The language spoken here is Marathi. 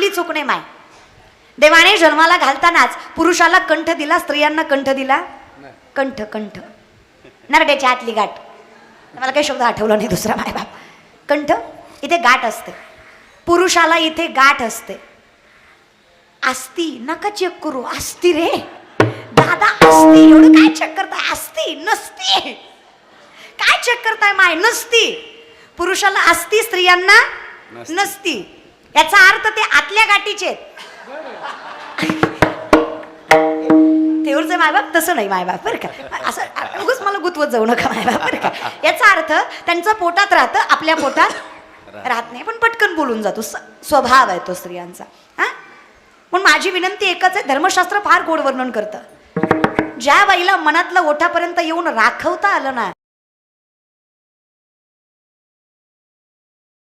आपली चूक नाही माय. देवाने जन्माला घालतानाच पुरुषाला कंठ दिला, स्त्रियांना कंठ दिला. कंठ कंठ नरड्याच्या आतली गाठ. मला काही शब्द आठवला नाही दुसरा माय बाप. कंठ इथे गाठ असते, पुरुषाला इथे गाठ असते. असती नका चेक करू, असती रे दादा असती. एवढं काय चेक करताय? असती नसती काय चेक करताय माय? नसती. पुरुषाला असती, स्त्रियांना नसती. याचा अर्थ ते आतल्या गाठीचे. तेवढचं मायबाप तसं नाही मायबाप बरं का. असं उगाच मला गुतवत जाऊ नका मायबाप बरं का. याचा अर्थ त्यांचं पोटात राहतं, आपल्या पोटात राहत नाही. पण पटकन बोलून जातो, स्वभाव आहे तो स्त्रियांचा. हा पण माझी विनंती एकच आहे, धर्मशास्त्र फार गोड वर्णन करतं. ज्या बाईला मनातलं ओठापर्यंत येऊन राखवता आलं ना,